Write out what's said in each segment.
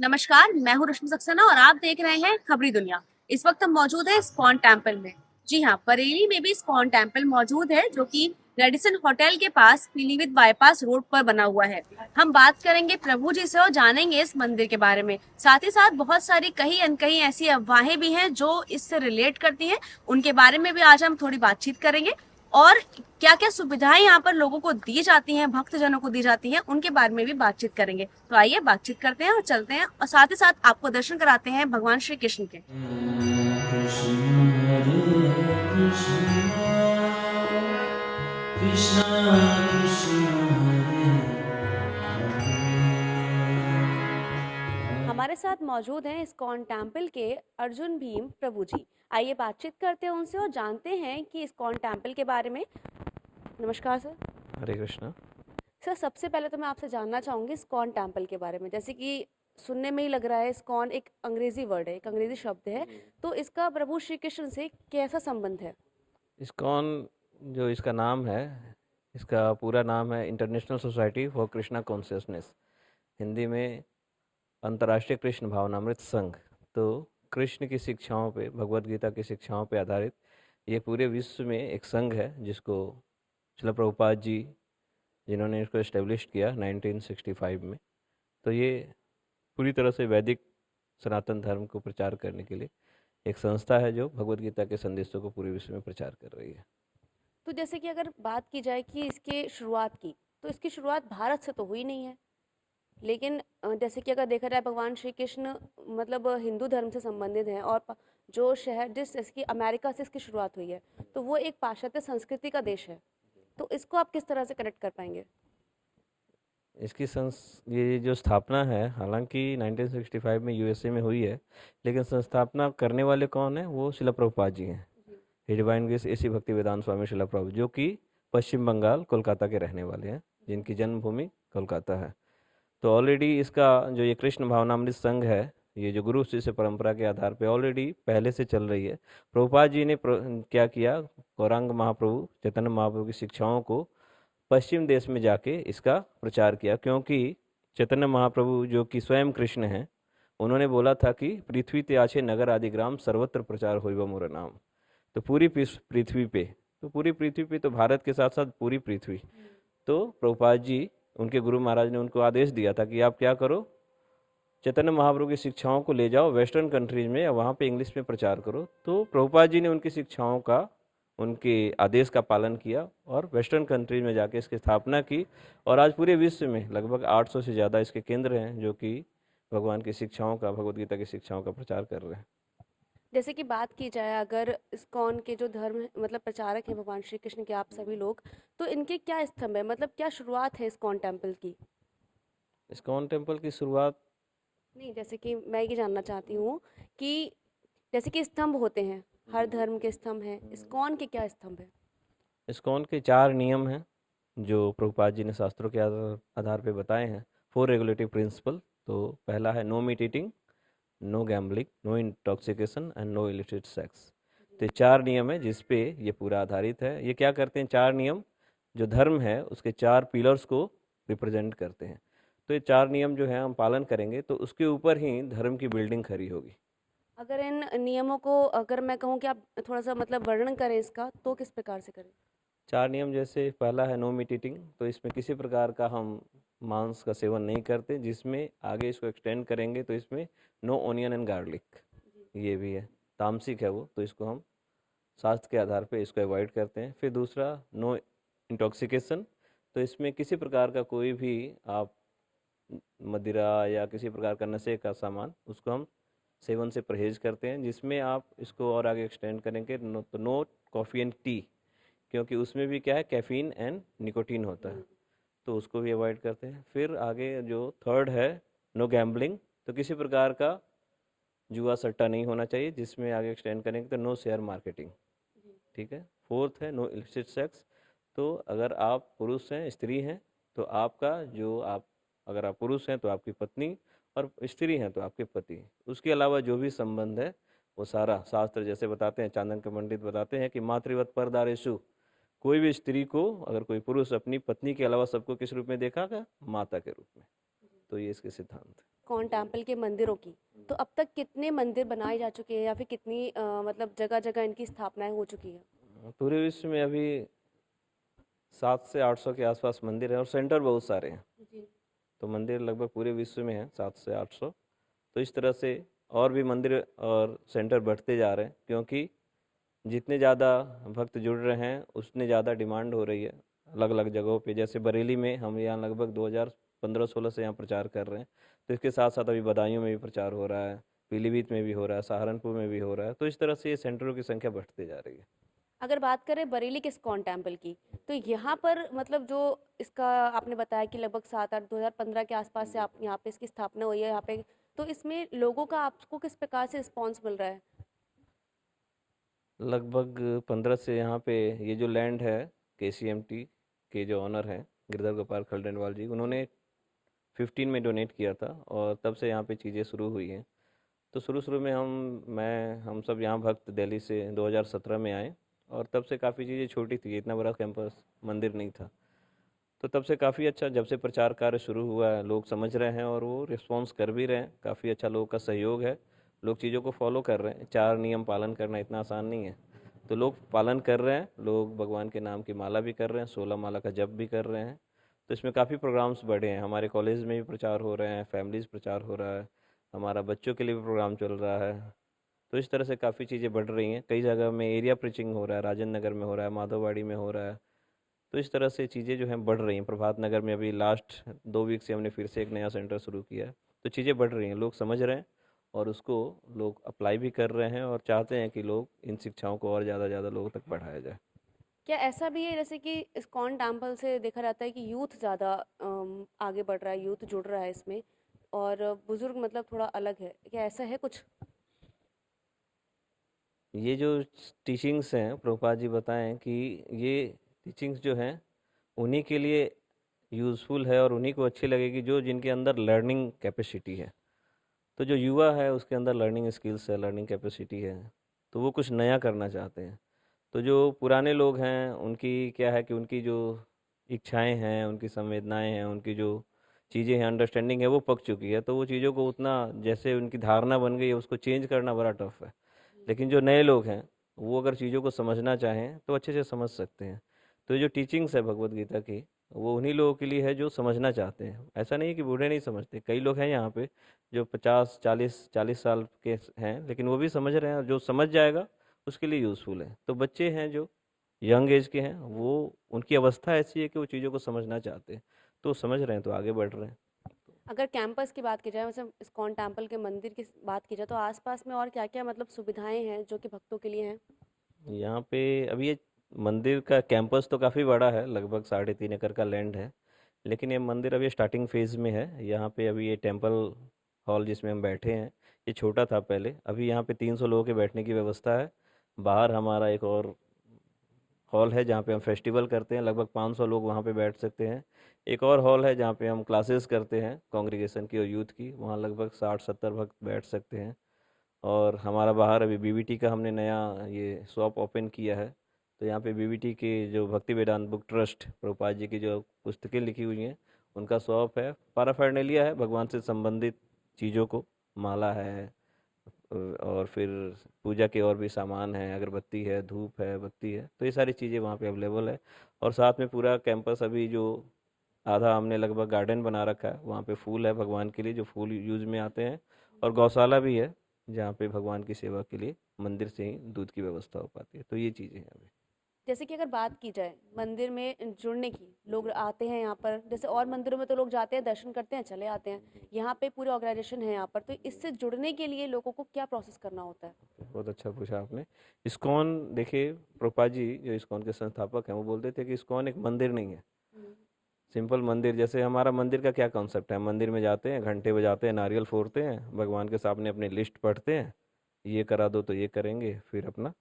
नमस्कार, मैं हूँ रश्मि सक्सेना और आप देख रहे हैं खबरी दुनिया। इस वक्त हम मौजूद हैं इस्कॉन टेम्पल में। जी हाँ, बरेली में भी इस्कॉन टेम्पल मौजूद है जो कि रेडिसन होटल के पास पीलीभीत बाईपास रोड पर बना हुआ है। हम बात करेंगे प्रभु जी से और जानेंगे इस मंदिर के बारे में। साथ ही साथ बहुत सारी कहीं अनकहीं ऐसी अफवाहें भी हैं जो इससे रिलेट करती हैं। उनके बारे में भी आज हम थोड़ी बातचीत करेंगे और क्या क्या सुविधाएं यहाँ पर लोगों को दी जाती हैं, भक्तजनों को दी जाती हैं, उनके बारे में भी बातचीत करेंगे। तो आइए बातचीत करते हैं और चलते हैं और साथ ही साथ आपको दर्शन कराते हैं भगवान श्री कृष्ण के। हमारे साथ मौजूद हैं इस्कॉन टेम्पल के अर्जुन भीम प्रभु जी। आइए बातचीत करते हैं उनसे और जानते हैं कि इस्कॉन टेम्पल के बारे में। नमस्कार सर। हरे कृष्णा। सर, सबसे पहले तो मैं आपसे जानना चाहूंगी इस्कॉन टेम्पल के बारे में। जैसे कि सुनने में ही लग रहा है इस्कॉन एक अंग्रेजी वर्ड है, एक अंग्रेजी शब्द है, तो इसका प्रभु श्री कृष्ण से कैसा संबंध है? इस्कॉन जो इसका नाम है, इसका पूरा नाम है international society for Krishna consciousness, Hindi में अंतर्राष्ट्रीय कृष्ण भावनामृत संघ। तो कृष्ण की शिक्षाओं पे, भगवत गीता की शिक्षाओं पे आधारित ये पूरे विश्व में एक संघ है जिसको श्रील प्रभुपाद जी, जिन्होंने इसको इस्टेब्लिश किया 1965 में। तो ये पूरी तरह से वैदिक सनातन धर्म को प्रचार करने के लिए एक संस्था है जो भगवत गीता के संदेशों को पूरे विश्व में प्रचार कर रही है। तो जैसे कि अगर बात की जाए कि इसके शुरुआत की, तो इसकी शुरुआत भारत से तो हुई नहीं है। लेकिन जैसे कि अगर देखा जाए भगवान श्री कृष्ण मतलब हिंदू धर्म से संबंधित हैं और जो शहर जिस जैसे कि अमेरिका से इसकी शुरुआत हुई है, तो वो एक पाश्चात्य संस्कृति का देश है। तो इसको आप किस तरह से कनेक्ट कर पाएंगे? इसकी ये जो स्थापना है, हालांकि 1965 में यूएसए में हुई है, लेकिन संस्थापना करने वाले कौन है? वो शिला प्रभुपाद जी हैं। जी। ये डिवाइन ग्रेस एसी भक्ति वेदांत स्वामी शिला प्रभु, जो कि पश्चिम बंगाल कोलकाता के रहने वाले हैं, जिनकी जन्मभूमि कोलकाता है। तो ऑलरेडी इसका जो ये कृष्ण भावनामृत संघ है, ये जो गुरु शिष्य परंपरा के आधार पे ऑलरेडी पहले से चल रही है। प्रभुपाद जी ने क्या किया, गौरांग महाप्रभु चैतन्य महाप्रभु की शिक्षाओं को पश्चिम देश में जाके इसका प्रचार किया, क्योंकि चैतन्य महाप्रभु जो कि स्वयं कृष्ण हैं, उन्होंने बोला था कि पृथ्वी ते आछे नगर आदि ग्राम सर्वत्र प्रचार होइबा मोर नाम। तो पूरी पृथ्वी पे, तो पूरी पृथ्वी पे, तो भारत के साथ साथ पूरी पृथ्वी। तो प्रभुपाद जी, उनके गुरु महाराज ने उनको आदेश दिया था कि आप क्या करो, चैतन्य महाप्रभु की शिक्षाओं को ले जाओ वेस्टर्न कंट्रीज में या वहाँ पे इंग्लिश में प्रचार करो। तो प्रभुपाद जी ने उनकी शिक्षाओं का, उनके आदेश का पालन किया और वेस्टर्न कंट्रीज में जाके इसकी स्थापना की। और आज पूरे विश्व में लगभग 800 से ज़्यादा इसके केंद्र हैं जो कि भगवान की शिक्षाओं का, भगवद गीता की शिक्षाओं का प्रचार कर रहे हैं। जैसे कि बात की जाए अगर इस्कॉन के जो धर्म मतलब प्रचारक हैं भगवान श्री कृष्ण के, आप सभी लोग, तो इनके क्या स्तंभ है, मतलब क्या शुरुआत है इस्कॉन टेम्पल की? इस्कॉन टेम्पल की शुरुआत, नहीं, जैसे कि मैं ये जानना चाहती हूँ कि जैसे कि स्तंभ होते हैं, हर धर्म के स्तंभ हैं, इस्कॉन के क्या स्तंभ है? इस्कॉन के 4 नियम हैं जो प्रभुपाद जी ने शास्त्रों के आधार पे बताए हैं। 4 रेगुलेटिव प्रिंसिपल। तो पहला है no meat eating, no gambling, no intoxication and no illicit sex. तो ये 4 नियम है जिस पे ये पूरा आधारित है। ये क्या करते हैं, 4 नियम जो धर्म है उसके 4 पिलर्स को रिप्रेजेंट करते हैं। तो ये 4 नियम जो है हम पालन करेंगे तो उसके ऊपर ही धर्म की बिल्डिंग खड़ी होगी। अगर इन नियमों को अगर मैं कहूँ कि आप थोड़ा सा मतलब वर्णन करें इसका, तो किस प्रकार से करें? 4 नियम, जैसे पहला है नो मीट ईटिंग, तो इसमें किसी प्रकार का हम मांस का सेवन नहीं करते। जिसमें आगे इसको एक्सटेंड करेंगे तो इसमें नो ओनियन एंड गार्लिक, ये भी है, तामसिक है वो, तो इसको हम स्वास्थ्य के आधार पे इसको अवॉइड करते हैं। फिर दूसरा नो इंटॉक्सिकेशन, तो इसमें किसी प्रकार का कोई भी आप मदिरा या किसी प्रकार का नशे का सामान, उसको हम सेवन से परहेज करते हैं। जिसमें आप इसको और आगे एक्सटेंड करेंगे तो नो कॉफ़ी एंड टी, क्योंकि उसमें भी क्या है, कैफीन एंड निकोटीन होता है, तो उसको भी अवॉइड करते हैं। फिर आगे जो थर्ड है नो गैम्बलिंग, तो किसी प्रकार का जुआ सट्टा नहीं होना चाहिए। जिसमें आगे एक्सटेंड करेंगे तो नो शेयर मार्केटिंग, ठीक है। फोर्थ है नो इलिसिट सेक्स, तो अगर आप पुरुष हैं, स्त्री हैं, तो आपका जो आप, अगर आप पुरुष हैं तो आपकी पत्नी, और स्त्री हैं तो आपके पति, उसके अलावा जो भी संबंध है वो सारा शास्त्र जैसे बताते हैं, चांदन के पंडित बताते हैं कि मातृवत परदारेशु, कोई भी स्त्री को अगर कोई पुरुष अपनी पत्नी के अलावा सबको किस रूप में देखागा, माता के रूप में। तो ये इसके सिद्धांत है। इस्कॉन टेम्पल के मंदिरों की, तो अब तक कितने मंदिर बनाए जा चुके हैं या फिर कितनी मतलब जगह जगह इनकी स्थापनाएं हो चुकी है? पूरे विश्व में अभी 700 से 800 के आसपास मंदिर है और सेंटर बहुत सारे हैं। जी। तो मंदिर लगभग पूरे विश्व में हैं 700 से 800। तो इस तरह से और भी मंदिर और सेंटर बढ़ते जा रहे हैं, क्योंकि जितने ज़्यादा भक्त जुड़ रहे हैं उतने ज़्यादा डिमांड हो रही है अलग अलग जगहों पे। जैसे बरेली में हम यहाँ लगभग 2015-16 से यहाँ प्रचार कर रहे हैं, तो इसके साथ साथ अभी बदायूं में भी प्रचार हो रहा है, पीलीभीत में भी हो रहा है, सहारनपुर में भी हो रहा है। तो इस तरह से ये सेंटरों की संख्या बढ़ती जा रही है। अगर बात करें बरेली के इस्कॉन टेम्पल की, तो यहाँ पर मतलब जो इसका आपने बताया कि लगभग 7-8 2015 के आसपास से आप यहाँ पे इसकी स्थापना हुई है यहाँ पे, तो इसमें लोगों का आपको किस प्रकार से रिस्पॉन्स मिल रहा है? लगभग 15 से यहाँ पे ये जो लैंड है, KCMT के जो ऑनर हैं गिरधर गोपाल खंडेलवाल जी, उन्होंने 15 में डोनेट किया था और तब से यहाँ पे चीज़ें शुरू हुई हैं। तो शुरू शुरू में हम सब यहाँ भक्त दिल्ली से 2017 में आए और तब से काफ़ी चीज़ें छोटी थी, इतना बड़ा कैंपस मंदिर नहीं था। तो तब से काफ़ी अच्छा, जब से प्रचार कार्य शुरू हुआ है लोग समझ रहे हैं और वो रिस्पॉन्स कर भी रहे हैं। काफ़ी अच्छा लोगों का सहयोग है, लोग चीज़ों को फॉलो कर रहे हैं। 4 नियम पालन करना इतना आसान नहीं है, तो लोग पालन कर रहे हैं। लोग भगवान के नाम की माला भी कर रहे हैं, 16 माला का जप भी कर रहे हैं। तो इसमें काफ़ी प्रोग्राम्स बढ़े हैं, हमारे कॉलेज में भी प्रचार हो रहे हैं, फैमिलीज प्रचार हो रहा है, हमारा बच्चों के लिए भी प्रोग्राम चल रहा है। तो इस तरह से काफ़ी चीज़ें बढ़ रही हैं। कई जगह में एरिया प्रीचिंग हो रहा है, राजेंद्र नगर में हो रहा है, माधववाड़ी में हो रहा है। तो इस तरह से चीज़ें जो हैं बढ़ रही हैं। प्रभात नगर में अभी लास्ट 2 वीक से हमने फिर से एक नया सेंटर शुरू किया है। तो चीज़ें बढ़ रही हैं, लोग समझ रहे हैं और उसको लोग अप्लाई भी कर रहे हैं और चाहते हैं कि लोग इन शिक्षाओं को और ज़्यादा लोगों तक बढ़ाया जाए। क्या ऐसा भी है जैसे कि इस्कॉन टेम्पल से देखा जाता है कि यूथ ज़्यादा आगे बढ़ रहा है, यूथ जुड़ रहा है इसमें, और बुजुर्ग मतलब थोड़ा अलग है, क्या ऐसा है कुछ? ये जो टीचिंग्स हैं, प्रभुपाद जी बताएं कि ये टीचिंग्स जो हैं उन्हीं के लिए यूज़फुल है और उन्हीं को अच्छी लगेगी जो जिनके अंदर लर्निंग कैपेसिटी है। तो जो युवा है उसके अंदर लर्निंग स्किल्स है, लर्निंग कैपेसिटी है, तो वो कुछ नया करना चाहते हैं। तो जो पुराने लोग हैं उनकी क्या है कि उनकी जो इच्छाएं हैं, उनकी संवेदनाएं हैं, उनकी जो चीज़ें हैं, अंडरस्टैंडिंग है, वो पक चुकी है। तो वो चीज़ों को उतना, जैसे उनकी धारणा बन गई है, उसको चेंज करना बड़ा टफ है। लेकिन जो नए लोग हैं वो अगर चीज़ों को समझना चाहें तो अच्छे से समझ सकते हैं। तो ये जो टीचिंग्स है भगवत गीता की, वो उन्हीं लोगों के लिए है जो समझना चाहते हैं। ऐसा नहीं है कि बूढ़े नहीं समझते, कई लोग हैं यहाँ पे जो 50 40 साल के हैं, लेकिन वो भी समझ रहे हैं और जो समझ जाएगा उसके लिए यूज़फुल है। तो बच्चे हैं जो यंग एज के हैं, वो उनकी अवस्था ऐसी है कि वो चीज़ों को समझना चाहते हैं, तो समझ रहे हैं तो आगे बढ़ रहे हैं। अगर कैंपस की बात की जाए, मतलब इस्कॉन टेम्पल के मंदिर की बात की जाए, तो आसपास में और क्या क्या मतलब सुविधाएं हैं जो कि भक्तों के लिए हैं? यहाँ पे अभी ये मंदिर का कैंपस तो काफ़ी बड़ा है, लगभग 3.5 एकड़ का लैंड है। लेकिन ये मंदिर अभी स्टार्टिंग फेज़ में है। यहाँ पे अभी ये टेंपल हॉल जिसमें हम बैठे हैं, ये छोटा था पहले। अभी यहाँ पे 300 लोगों के बैठने की व्यवस्था है। बाहर हमारा एक और हॉल है जहाँ पे हम फेस्टिवल करते हैं, लगभग 500 लोग वहाँ पे बैठ सकते हैं। एक और हॉल है जहाँ पे हम क्लासेस करते हैं कांग्रेगेशन की और यूथ की, वहाँ लगभग 60-70 भक्त बैठ सकते हैं। और हमारा बाहर अभी बीबीटी का हमने नया ये शॉप ओपन किया है। तो यहाँ पे बीबीटी के जो भक्ति वेदांत बुक ट्रस्ट, प्रभुपाद जी की जो पुस्तकें लिखी हुई हैं, उनका शॉप है। पैराफर्नेलिया है भगवान से संबंधित चीज़ों को, माला है और फिर पूजा के और भी सामान हैं, अगरबत्ती है, धूप है, बत्ती है। तो ये सारी चीज़ें वहाँ पे अवेलेबल है। और साथ में पूरा कैंपस अभी जो आधा हमने लगभग गार्डन बना रखा है, वहाँ पे फूल है भगवान के लिए, जो फूल यूज में आते हैं। और गौशाला भी है जहाँ पे भगवान की सेवा के लिए मंदिर से ही दूध की व्यवस्था हो पाती है। तो ये चीज़ें हैं अभी। जैसे कि अगर बात की जाए मंदिर में जुड़ने की, लोग आते हैं यहाँ पर, जैसे और मंदिरों में तो लोग जाते हैं, दर्शन करते हैं, चले आते हैं, यहाँ पे पूरी ऑर्गेनाइजेशन है यहाँ पर, तो इससे जुड़ने के लिए लोगों को क्या प्रोसेस करना होता है? बहुत अच्छा पूछा आपने। इस्कॉन, देखिए प्रभुपाद जी जो इस्कॉन के संस्थापक हैं वो बोलते थे कि इस्कॉन एक मंदिर नहीं है, हम्म। सिंपल मंदिर। जैसे हमारा मंदिर का क्या कॉन्सेप्ट है, मंदिर में जाते हैं, घंटे बजाते हैं, नारियल फोड़ते हैं, भगवान के सामने अपनी लिस्ट पढ़ते हैं, ये करा दो तो ये करेंगे, फिर अपना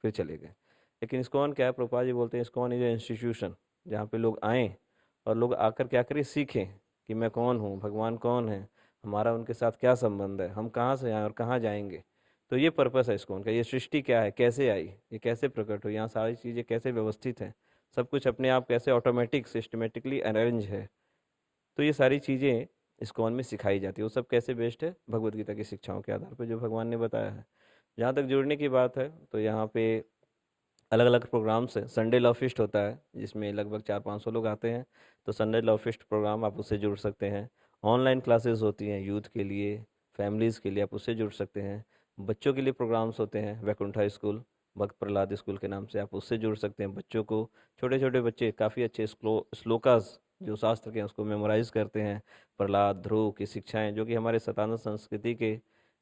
फिर चले गए। लेकिन इस्कॉन क्या है, प्रभुपाद जी बोलते हैं इस्कॉन इज ए इंस्टीट्यूशन, जहाँ पे लोग आएँ और लोग आकर क्या करें, सीखें कि मैं कौन हूँ, भगवान कौन है, हमारा उनके साथ क्या संबंध है, हम कहाँ से आए और कहाँ जाएंगे। तो ये पर्पस है इस्कॉन का। ये सृष्टि क्या है, कैसे आई, ये कैसे प्रकट हुई, यहाँ सारी चीज़ें कैसे व्यवस्थित हैं, सब कुछ अपने आप कैसे ऑटोमेटिक सिस्टमेटिकली अरेंज है। तो ये सारी चीज़ें इस्कॉन में सिखाई जाती है। वो सब कैसे बेस्ड है? भगवत गीता की शिक्षाओं के आधार पर जो भगवान ने बताया है। जहाँ तक जुड़ने की बात है तो यहाँ पे अलग अलग प्रोग्राम्स हैं। संडे लव फेस्ट होता है जिसमें लगभग 400-500 लोग आते हैं। तो संडे लव फेस्ट प्रोग्राम आप उससे जुड़ सकते हैं। ऑनलाइन क्लासेस होती हैं यूथ के लिए, फैमिलीज़ के लिए, आप उससे जुड़ सकते हैं। बच्चों के लिए प्रोग्राम्स होते हैं, वैकुंठा स्कूल, भक्त प्रहलाद स्कूल के नाम से, आप उससे जुड़ सकते हैं। बच्चों को, छोटे छोटे बच्चे काफ़ी अच्छे श्लोकास जो शास्त्र के हैं उसको मेमोराइज करते हैं। प्रहलाद, ध्रुव की शिक्षाएं जो कि हमारे सनातन संस्कृति के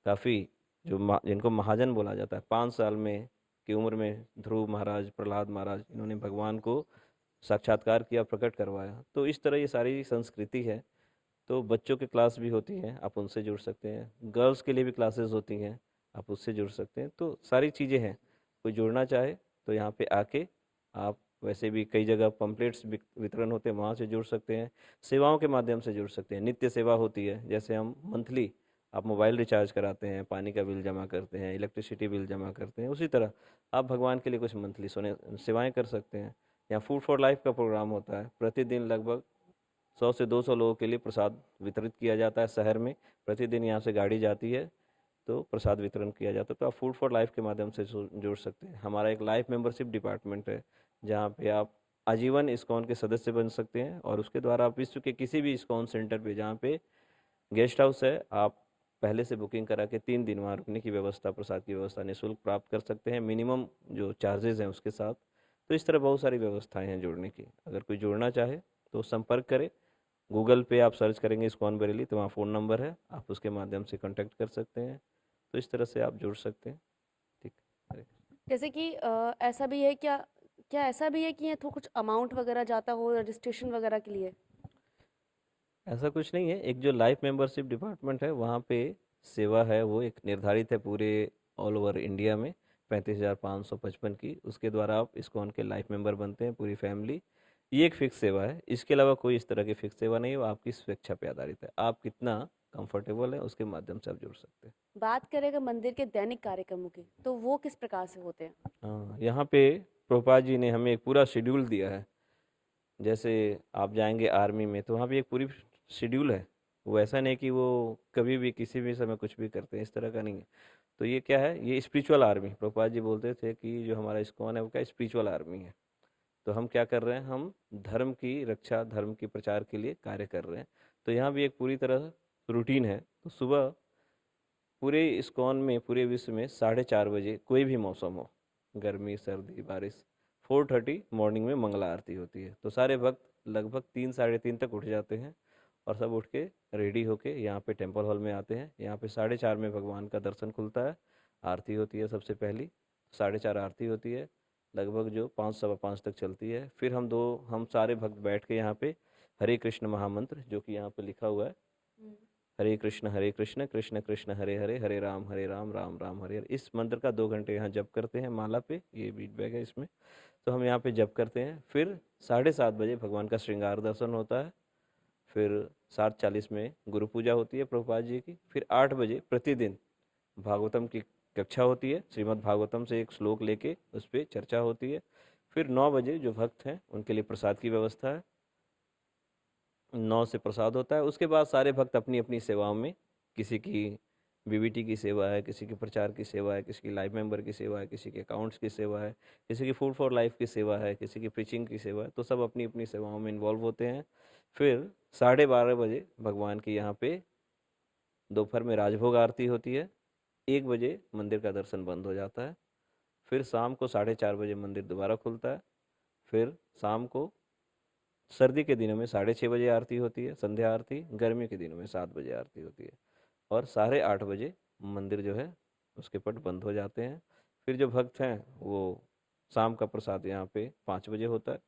काफ़ी, जिनको महाजन बोला जाता है, 5 साल में की उम्र में ध्रुव महाराज, प्रहलाद महाराज, इन्होंने भगवान को साक्षात्कार किया, प्रकट करवाया। तो इस तरह ये सारी संस्कृति है। तो बच्चों की क्लास भी होती हैं, आप उनसे जुड़ सकते हैं। गर्ल्स के लिए भी क्लासेस होती हैं, आप उससे जुड़ सकते हैं। तो सारी चीज़ें हैं। कोई जुड़ना चाहे तो यहाँ पे आके आप, वैसे भी कई जगह पम्पलेट्स वितरण होते हैं, वहाँ से जुड़ सकते हैं। सेवाओं के माध्यम से जुड़ सकते हैं। नित्य सेवा होती है, जैसे हम मंथली, आप मोबाइल रिचार्ज कराते हैं, पानी का बिल जमा करते हैं, इलेक्ट्रिसिटी बिल जमा करते हैं, उसी तरह आप भगवान के लिए कुछ मंथली सोने सेवाएं कर सकते हैं। यहाँ फूड फॉर लाइफ का प्रोग्राम होता है। प्रतिदिन लगभग 100 से 200 लोगों के लिए प्रसाद वितरित किया जाता है शहर में। प्रतिदिन यहाँ से गाड़ी जाती है तो प्रसाद वितरण किया जाता है। तो आप फूड फॉर लाइफ के माध्यम से जुड़ सकते हैं। हमारा एक लाइफ मेंबरशिप डिपार्टमेंट है जहाँ पे आप आजीवन इस्कॉन के सदस्य बन सकते हैं, और उसके द्वारा आप विश्व के किसी भी इस्कॉन सेंटर पे जहाँ पे गेस्ट हाउस है, आप पहले से बुकिंग करा के 3 दिन वहाँ रुकने की व्यवस्था, प्रसाद की व्यवस्था निःशुल्क प्राप्त कर सकते हैं, मिनिमम जो चार्जेज हैं उसके साथ। तो इस तरह बहुत सारी व्यवस्थाएं हैं जुड़ने की। अगर कोई जुड़ना चाहे तो संपर्क करें। गूगल पे आप सर्च करेंगे इस्कॉन बरेली तो वहाँ फ़ोन नंबर है, आप उसके माध्यम से कांटेक्ट कर सकते हैं। तो इस तरह से आप जुड़ सकते हैं। ठीक है। जैसे कि ऐसा भी है क्या, क्या ऐसा भी है कि ये तो कुछ अमाउंट वगैरह जाता हो रजिस्ट्रेशन वगैरह के लिए? ऐसा कुछ नहीं है। एक जो लाइफ मेंबरशिप डिपार्टमेंट है वहाँ पे सेवा है वो एक निर्धारित है पूरे ऑल ओवर इंडिया में, 35,555 की। उसके द्वारा आप इस्कॉन के लाइफ मेंबर बनते हैं, पूरी फैमिली। ये एक फिक्स सेवा है। इसके अलावा कोई इस तरह की फिक्स सेवा नहीं है, वो आपकी स्वेच्छा पे आधारित है। आप कितना कंफर्टेबल है उसके माध्यम से आप जुड़ सकते हैं। बात करें अगर मंदिर के दैनिक कार्यक्रमों की, तो वो किस प्रकार से होते हैं? हाँ, यहाँ पे प्रभुपाद जी ने हमें एक पूरा शेड्यूल दिया है। जैसे आप जाएंगे आर्मी में तो वहाँ भी एक पूरी शेड्यूल है। वो ऐसा नहीं कि वो कभी भी किसी भी समय कुछ भी करते हैं, इस तरह का नहीं है। तो ये क्या है, ये स्पिरिचुअल आर्मी, प्रभुपाद जी बोलते थे कि जो हमारा इस्कॉन है वो क्या स्पिरिचुअल आर्मी है। तो हम क्या कर रहे हैं, हम धर्म की रक्षा, धर्म के प्रचार के लिए कार्य कर रहे हैं। तो यहाँ भी एक पूरी तरह रूटीन है। तो सुबह पूरे इस्कॉन में, पूरे विश्व में 4:30 बजे, कोई भी मौसम हो, गर्मी सर्दी बारिश, 4:30 मॉर्निंग में मंगला आरती होती है। तो सारे भक्त लगभग 3 साढ़े 3 तक उठ जाते हैं और सब उठ के रेडी होके यहाँ पे टेम्पल हॉल में आते हैं। यहाँ पे 4:30 में भगवान का दर्शन खुलता है। आरती होती है सबसे पहली, 4:30 आरती होती है, लगभग जो 5 सवा 5 तक चलती है। फिर हम सारे भक्त बैठ के यहाँ पे हरे कृष्ण महामंत्र, जो कि यहाँ पे लिखा हुआ है, हरे कृष्ण कृष्ण कृष्ण हरे हरे, हरे राम राम राम हरे हरे, इस मंत्र का 2 घंटे यहाँ जप करते हैं माला पे। ये बीट बैग है इसमें। तो हम यहाँ पे जप करते हैं। फिर 7:30 बजे भगवान का श्रृंगार दर्शन होता है। फिर 7:40 में गुरु पूजा होती है प्रभुपाद जी की। फिर 8 बजे प्रतिदिन भागवतम की कक्षा होती है। श्रीमद् भागवतम से एक श्लोक लेके उस पर चर्चा होती है। फिर 9 बजे जो भक्त हैं उनके लिए प्रसाद की व्यवस्था है, 9 से प्रसाद होता है। उसके बाद सारे भक्त अपनी अपनी सेवाओं में, किसी की बीबीटी की सेवा है, किसी की प्रचार की सेवा है, किसी की लाइफ मेंबर की सेवा है, किसी के अकाउंट्स की सेवा है, किसी की फूड फॉर लाइफ की सेवा है, किसी की प्रीचिंग की सेवा है। तो सब अपनी अपनी सेवाओं में इन्वॉल्व होते हैं। फिर 12:30 बजे भगवान की यहाँ पे दोपहर में राजभोग आरती होती है। 1 बजे मंदिर का दर्शन बंद हो जाता है। फिर शाम को 4:30 बजे मंदिर दोबारा खुलता है। फिर शाम को सर्दी के दिनों में 6:30 बजे आरती होती है, संध्या आरती। गर्मी के दिनों में 7 बजे आरती होती है। और 8:30 बजे मंदिर जो है उसके पट बंद हो जाते हैं। फिर जो भक्त हैं वो, शाम का प्रसाद यहाँ पे 5 बजे होता है।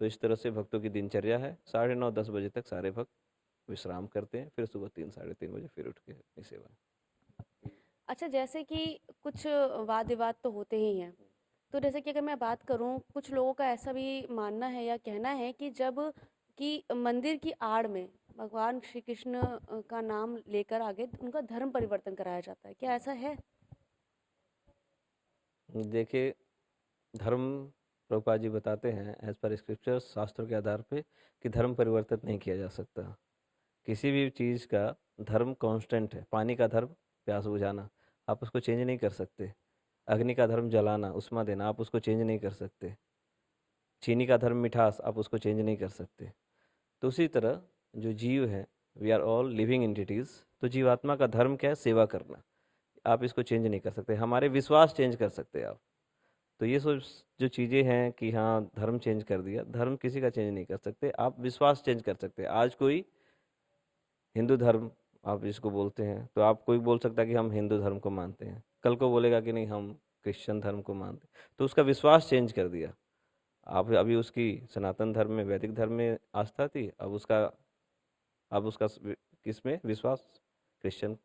तो इस तरह से भक्तों की दिनचर्या है। 9:30-10 बजे तक सारे भक्त विश्राम करते हैं। फिर सुबह 3 साढ़े 3 बजे फिर उठ के अपनी सेवा। अच्छा, जैसे कि कुछ वाद विवाद तो होते ही हैं। तो जैसे कि अगर मैं बात करूं, कुछ लोगों का ऐसा भी मानना है या कहना है कि जब कि मंदिर की आड़ में भगवान श्री कृष्ण का नाम लेकर आगे उनका धर्म परिवर्तन कराया जाता है, क्या ऐसा है? देखिए, धर्म, प्रभुपाद जी बताते हैं एज पर स्क्रिप्चर्स, शास्त्रों के आधार पे, कि धर्म परिवर्तित नहीं किया जा सकता। किसी भी चीज़ का धर्म कांस्टेंट है। पानी का धर्म प्यास बुझाना, आप उसको चेंज नहीं कर सकते। अग्नि का धर्म जलाना, उष्मा देना, आप उसको चेंज नहीं कर सकते। चीनी का धर्म मिठास, आप उसको चेंज नहीं कर सकते। तो उसी तरह जो जीव है, we are all living entities. तो जीवात्मा का धर्म क्या है? सेवा करना। आप इसको चेंज नहीं कर सकते। हमारे विश्वास चेंज कर सकते हैं आप। तो ये सब जो चीज़ें हैं कि हाँ धर्म चेंज कर दिया, धर्म किसी का चेंज नहीं कर सकते। आप विश्वास चेंज कर सकते हैं। आज कोई हिंदू धर्म आप जिसको बोलते हैं, तो आप कोई बोल सकता है कि हम हिंदू धर्म को मानते हैं, कल को बोलेगा कि नहीं हम क्रिश्चियन धर्म को मानते हैं। तो उसका विश्वास चेंज कर दिया। आप अभी उसकी सनातन धर्म में, वैदिक धर्म में आस्था थी, अब उसका किस में विश्वास? क्रिश्चियन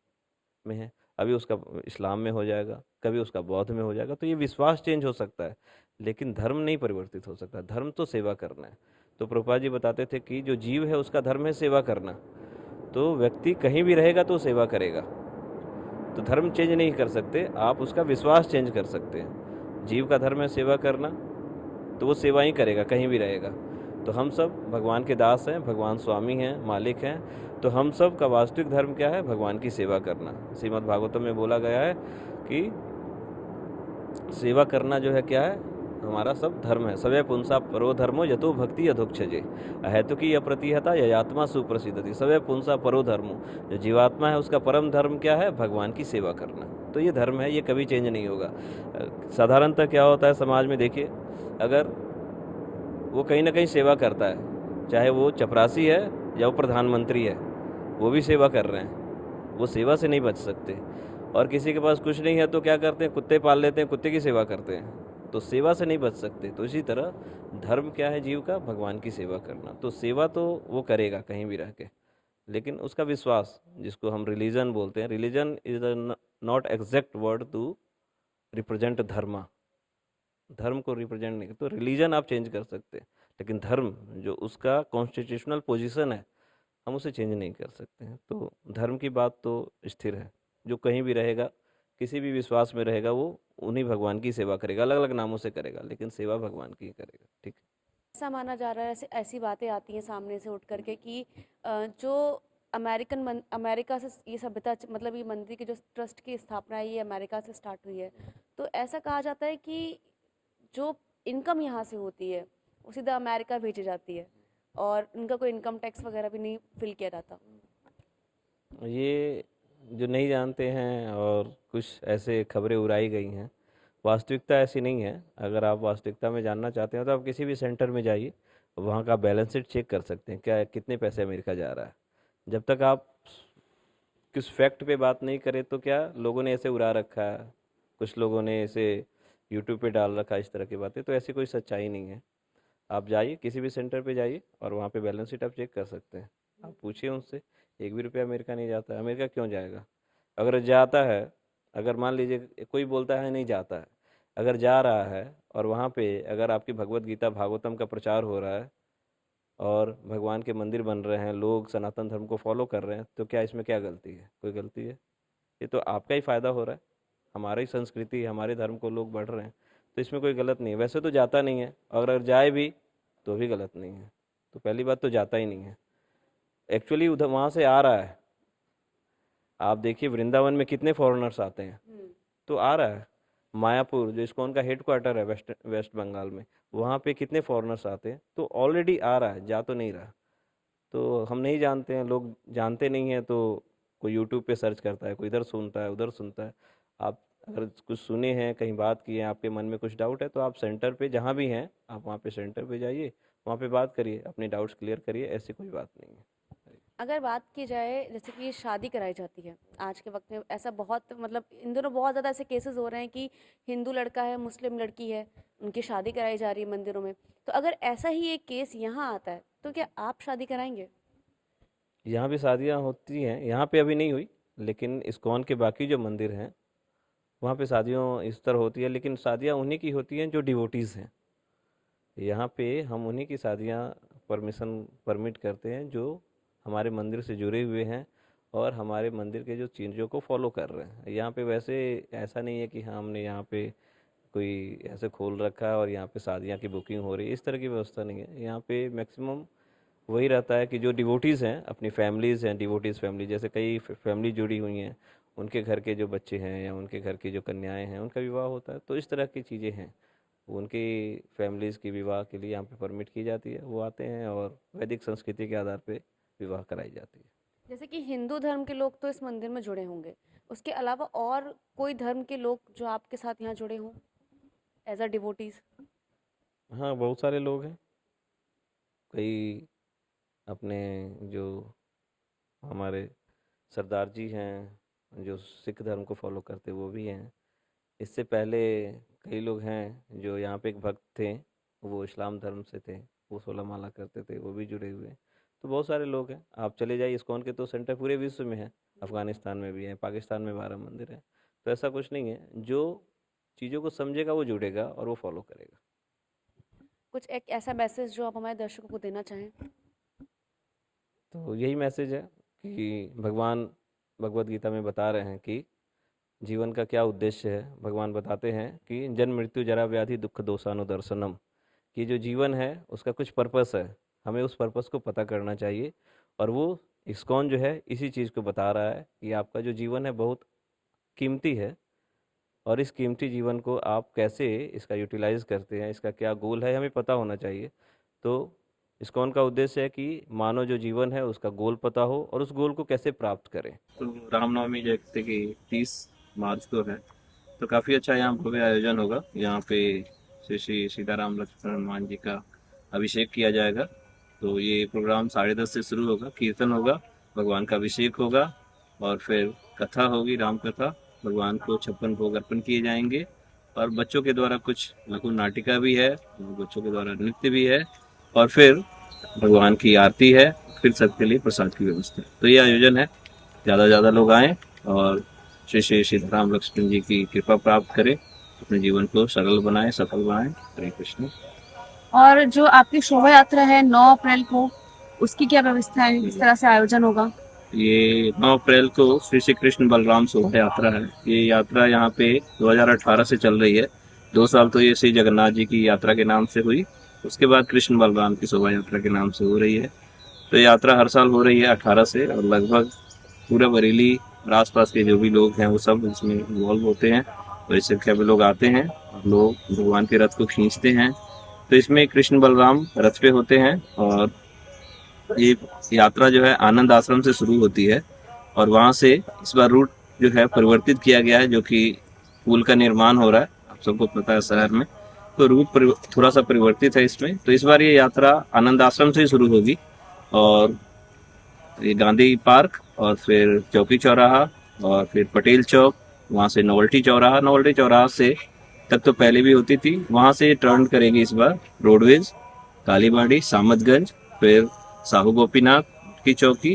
में है। अभी उसका इस्लाम में हो जाएगा, कभी उसका बौद्ध में हो जाएगा। तो ये विश्वास चेंज हो सकता है, लेकिन धर्म नहीं परिवर्तित हो सकता। धर्म तो सेवा करना है। तो प्रभुपाद जी बताते थे कि जो जीव है उसका धर्म है सेवा करना। तो व्यक्ति कहीं भी रहेगा तो सेवा करेगा। तो धर्म चेंज नहीं कर सकते, आप उसका विश्वास चेंज कर सकते हैं। जीव का धर्म है सेवा करना, तो वो सेवा ही करेगा कहीं भी रहेगा। तो हम सब भगवान के दास हैं, भगवान स्वामी हैं, मालिक हैं। तो हम सब का वास्तविक धर्म क्या है? भगवान की सेवा करना। श्रीमद् भागवतम में बोला गया है कि सेवा करना जो है क्या है? हमारा सब धर्म है। सवै पुंसा परो धर्मो यतो भक्ति अधोक्षजे अहेतुकी अप्रतिहता ययात्मा सुप्रसिद्धति। सवै पुंसा परो धर्मो, जो जीवात्मा है उसका परम धर्म क्या है? भगवान की सेवा करना। तो ये धर्म है, ये कभी चेंज नहीं होगा। साधारणतः क्या होता है समाज में, देखिए, अगर वो कहीं ना कहीं सेवा करता है, चाहे वो चपरासी है या वो प्रधानमंत्री है, वो भी सेवा कर रहे हैं, वो सेवा से नहीं बच सकते। और किसी के पास कुछ नहीं है तो क्या करते हैं? कुत्ते पाल लेते हैं, कुत्ते की सेवा करते हैं, तो सेवा से नहीं बच सकते। तो इसी तरह धर्म क्या है जीव का? भगवान की सेवा करना। तो सेवा तो वो करेगा कहीं भी रह के, लेकिन उसका विश्वास, जिसको हम रिलीजन बोलते हैं, religion is the not exact word to represent dharma. धर्म को रिप्रेजेंट नहीं, तो रिलीजन आप चेंज कर सकते हैं, लेकिन धर्म जो उसका कॉन्स्टिट्यूशनल पोजीशन है, हम उसे चेंज नहीं कर सकते हैं। तो धर्म की बात तो स्थिर है। जो कहीं भी रहेगा, किसी भी विश्वास में रहेगा, वो उन्हीं भगवान की सेवा करेगा। अलग अलग नामों से करेगा, लेकिन सेवा भगवान की ही करेगा। ठीक है। ऐसा माना जा रहा है, ऐसे ऐसी बातें आती हैं सामने से उठ करके कि जो अमेरिका से ये सभ्यता मतलब ये मंदिर के जो ट्रस्ट की स्थापना है ये अमेरिका से स्टार्ट हुई है। तो ऐसा कहा जाता है कि जो इनकम यहाँ से होती है वो सीधा अमेरिका भेजी जाती है और इनका कोई इनकम टैक्स वगैरह भी नहीं फिल किया जाता। ये जो नहीं जानते हैं और कुछ ऐसे खबरें उड़ाई गई हैं, वास्तविकता ऐसी नहीं है। अगर आप वास्तविकता में जानना चाहते हैं तो आप किसी भी सेंटर में जाइए, वहाँ का बैलेंस शीट चेक कर सकते हैं, क्या कितने पैसे अमेरिका जा रहा है। जब तक आप किस फैक्ट पे बात नहीं करें तो क्या लोगों ने ऐसे उड़ा रखा है, कुछ लोगों ने ऐसे यूट्यूब पे डाल रखा है इस तरह की बातें, तो ऐसी कोई सच्चाई नहीं है। आप जाइए किसी भी सेंटर पे जाइए और वहाँ पे बैलेंस शीट आप चेक कर सकते हैं। आप पूछिए उनसे, एक भी रुपया अमेरिका नहीं जाता है। अमेरिका क्यों जाएगा? अगर जाता है, अगर मान लीजिए कोई बोलता है नहीं जाता है, अगर जा रहा है और वहाँ पे अगर आपकी भगवत गीता भागवतम का प्रचार हो रहा है और भगवान के मंदिर बन रहे हैं, लोग सनातन धर्म को फॉलो कर रहे हैं, तो क्या इसमें क्या गलती है? कोई गलती है? ये तो आपका ही फ़ायदा हो रहा है, हमारी संस्कृति हमारे धर्म को लोग बढ़ रहे हैं, तो इसमें कोई गलत नहीं है। वैसे तो जाता नहीं है, और अगर जाए भी तो भी गलत नहीं है। तो पहली बात तो जाता ही नहीं है, एक्चुअली उधर वहाँ से आ रहा है। आप देखिए वृंदावन में कितने फॉरेनर्स आते हैं, तो आ रहा है। मायापुर जो इस्कॉन का हेड क्वार्टर है वेस्ट वेस्ट बंगाल में, वहाँ पे कितने फॉरेनर्स आते हैं, तो ऑलरेडी आ रहा है, जा तो नहीं रहा। तो हम नहीं जानते हैं, लोग जानते नहीं हैं, तो कोई यूट्यूब पे सर्च करता है, कोई इधर सुनता है उधर सुनता है। आप अगर कुछ सुने हैं, कहीं बात की है, आपके मन में कुछ डाउट है, तो आप सेंटर पे जहाँ भी हैं, आप वहाँ पे सेंटर पे जाइए, वहाँ पे बात करिए, अपने डाउट्स क्लियर करिए। ऐसी कोई बात नहीं है। अगर बात की जाए जैसे कि शादी कराई जाती है आज के वक्त में, ऐसा बहुत मतलब इन दोनों बहुत ज़्यादा ऐसे केसेस हो रहे हैं कि हिंदू लड़का है मुस्लिम लड़की है, उनकी शादी कराई जा रही है मंदिरों में। तो अगर ऐसा ही एक केस यहाँ आता है तो क्या आप शादी कराएंगे? यहाँ भी शादियाँ होती हैं, यहाँ पे अभी नहीं हुई, लेकिन इस्कॉन के बाकी जो मंदिर हैं वहाँ पे शादियों इस तरह होती है। लेकिन शादियाँ उन्हीं की होती हैं जो डिवोटीज़ हैं। यहाँ पे हम उन्हीं की शादियाँ परमिट करते हैं जो हमारे मंदिर से जुड़े हुए हैं और हमारे मंदिर के जो चीज़ों को फॉलो कर रहे हैं। यहाँ पे वैसे ऐसा नहीं है कि हाँ हमने यहाँ पे कोई ऐसे खोल रखा है और यहाँ पे शादियाँ की बुकिंग हो रही है, इस तरह की व्यवस्था नहीं है। यहाँ पे मैक्सिमम वही रहता है कि जो डिवोटीज़ हैं, अपनी फैमिलीज़ हैं, डिवोटीज़ फैमिली, जैसे कई फैमिली जुड़ी हुई हैं, उनके घर के जो बच्चे हैं या उनके घर की जो कन्याएं हैं, उनका विवाह होता है, तो इस तरह की चीज़ें हैं। वो उनकी फैमिलीज़ की विवाह के लिए यहाँ पे परमिट की जाती है, वो आते हैं और वैदिक संस्कृति के आधार पे विवाह कराई जाती है। जैसे कि हिंदू धर्म के लोग तो इस मंदिर में जुड़े होंगे, उसके अलावा और कोई धर्म के लोग जो आपके साथ यहाँ जुड़े हों एज अ डिवोटीज? हाँ, बहुत सारे लोग हैं। कई अपने जो हमारे सरदार जी हैं, जो सिख धर्म को फॉलो करते वो भी हैं। इससे पहले कई लोग हैं जो यहाँ पे एक भक्त थे, वो इस्लाम धर्म से थे, वो 16 माला करते थे, वो भी जुड़े हुए हैं। तो बहुत सारे लोग हैं, आप चले जाइए, इस्कॉन के तो सेंटर पूरे विश्व में है, अफगानिस्तान में भी है, पाकिस्तान में 12 मंदिर हैं। तो ऐसा कुछ नहीं है, जो चीज़ों को समझेगा वो जुड़ेगा और वो फॉलो करेगा। कुछ एक ऐसा मैसेज जो आप हमारे दर्शकों को देना चाहें? तो यही मैसेज है कि भगवान भगवत गीता में बता रहे हैं कि जीवन का क्या उद्देश्य है। भगवान बताते हैं कि जन्म मृत्यु जरा व्याधि दुख दोषानुदर्शनम, कि जो जीवन है उसका कुछ पर्पस है, हमें उस पर्पस को पता करना चाहिए। और वो इस्कॉन जो है इसी चीज़ को बता रहा है कि आपका जो जीवन है बहुत कीमती है, और इस कीमती जीवन को आप कैसे इसका यूटिलाइज़ करते हैं, इसका क्या गोल है, हमें पता होना चाहिए। तो इस्कॉन का उद्देश्य है कि मानव जो जीवन है उसका गोल पता हो और उस गोल को कैसे प्राप्त करें। तो रामनवमी जैसे कि 30 मार्च को है, तो काफ़ी अच्छा यहाँ भव्य आयोजन होगा। यहाँ पे श्री श्री सीताराम लक्ष्मण हनुमान जी का अभिषेक किया जाएगा। तो ये प्रोग्राम 10:30 से शुरू होगा, कीर्तन होगा, भगवान का अभिषेक होगा और फिर कथा होगी, राम कथा। भगवान को 56 भोग अर्पण किए जाएंगे और बच्चों के द्वारा कुछ लघु नाटिका भी है, बच्चों के द्वारा नृत्य भी है और फिर भगवान की आरती है, फिर सबके लिए प्रसाद की व्यवस्था है। तो ये आयोजन है, ज़्यादा से ज़्यादा लोग आएँ और श्री श्री सीताराम लक्ष्मण जी की कृपा प्राप्त करें, अपने जीवन को सरल बनाएं, सफल बनाएं। हरे कृष्ण। और जो आपकी शोभा यात्रा है 9 अप्रैल को, उसकी क्या व्यवस्था है, किस तरह से आयोजन होगा? ये 9 अप्रैल को श्री श्री कृष्ण बलराम शोभा यात्रा है। ये यात्रा यहाँ पे 2018 से चल रही है। 2 साल तो ये श्री जगन्नाथ जी की यात्रा के नाम से हुई, उसके बाद कृष्ण बलराम की शोभा यात्रा के नाम से हो रही है। तो यात्रा हर साल हो रही है 18 से, और लगभग पूरा बरेली और आसपास के जो भी लोग हैं वो सब इसमें इन्वॉल्व होते हैं। बड़ी संख्या में लोग आते हैं, लोग भगवान के रथ को खींचते हैं। तो इसमें कृष्ण बलराम रथ पे होते हैं और ये यात्रा जो है आनंद आश्रम से शुरू होती है और वहाँ से इस बार रूट जो है परिवर्तित किया गया है, जो कि पुल का निर्माण हो रहा है, आप सबको पता है शहर में, तो रूट थोड़ा सा परिवर्तित है इसमें। तो इस बार ये यात्रा आनंद आश्रम से ही शुरू होगी और ये गांधी पार्क और फिर चौकी चौराहा और फिर पटेल चौक, वहाँ से नोवल्टी चौराहा, नोवल्टी चौराहा से तक तो पहले भी होती थी, वहाँ से टर्न करेगी इस बार रोडवेज, कालीबाड़ी, सामतगंज, फिर साहू गोपीनाथ की चौकी,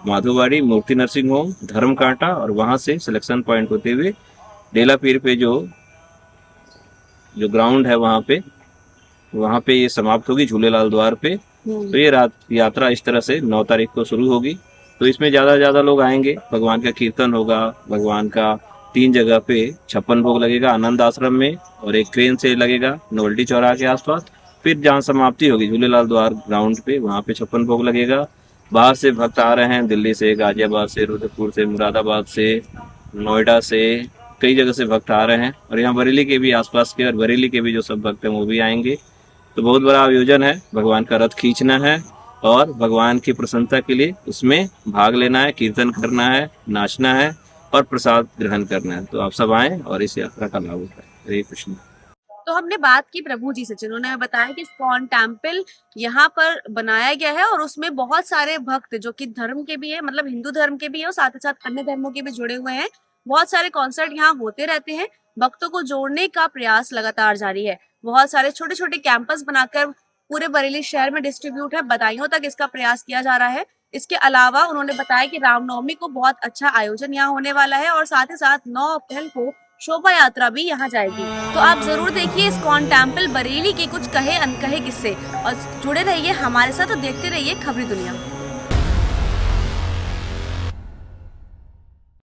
माधोवाड़ी, मूर्ति नर्सिंग होम, धर्म कांटा और वहाँ से सिलेक्शन पॉइंट होते हुए डेला पीर पे जो ग्राउंड है वहाँ पे ये समाप्त होगी झूलेलाल द्वार पे। तो ये यात्रा इस तरह से 9 तारीख को शुरू होगी। तो इसमें ज़्यादा से ज़्यादा लोग आएंगे, भगवान का कीर्तन होगा, भगवान का 3 जगह पे 56 भोग लगेगा आनंद आश्रम में और एक ट्रेन से लगेगा नोवल्टी चौराहा के आसपास। फिर जहाँ समाप्ति होगी झूलेलाल द्वार ग्राउंड पे, वहाँ पे 56 भोग लगेगा। बाहर से भक्त आ रहे हैं, दिल्ली से, गाजियाबाद से, रुद्रपुर से, मुरादाबाद से, नोएडा से, कई जगह से भक्त आ रहे हैं और यहाँ बरेली के भी आसपास के और बरेली के भी जो सब भक्त हैं वो भी आएंगे। तो बहुत बड़ा आयोजन है, भगवान का रथ खींचना है और भगवान की प्रसन्नता के लिए उसमें भाग लेना है, कीर्तन करना है, नाचना है और प्रसाद ग्रहण करना है। तो आप सब आएं और इस यात्रा का लाभ उठाएं। हरे कृष्ण। तो हमने बात की प्रभु जी से, जिन्होंने बताया कि इस्कॉन टेम्पल यहाँ पर बनाया गया है और उसमें बहुत सारे भक्त जो कि धर्म के भी है, मतलब हिंदू धर्म के भी है और साथ ही साथ अन्य धर्मों के भी जुड़े हुए हैं। बहुत सारे कॉन्सर्ट यहाँ होते रहते हैं। भक्तों को जोड़ने का प्रयास लगातार जारी है। बहुत सारे छोटे छोटे कैंपस बनाकर पूरे बरेली शहर में डिस्ट्रीब्यूट है, बदायूं तक इसका प्रयास किया जा रहा है। इसके अलावा उन्होंने बताया कि रामनवमी को बहुत अच्छा आयोजन यहाँ होने वाला है और साथ ही साथ 9 अप्रैल को शोभा यात्रा भी यहाँ जाएगी। तो आप जरूर देखिए इस्कॉन टेम्पल बरेली के कुछ कहे अनकहे किस्से और जुड़े रहिए हमारे साथ और देखते रहिए खबरी दुनिया।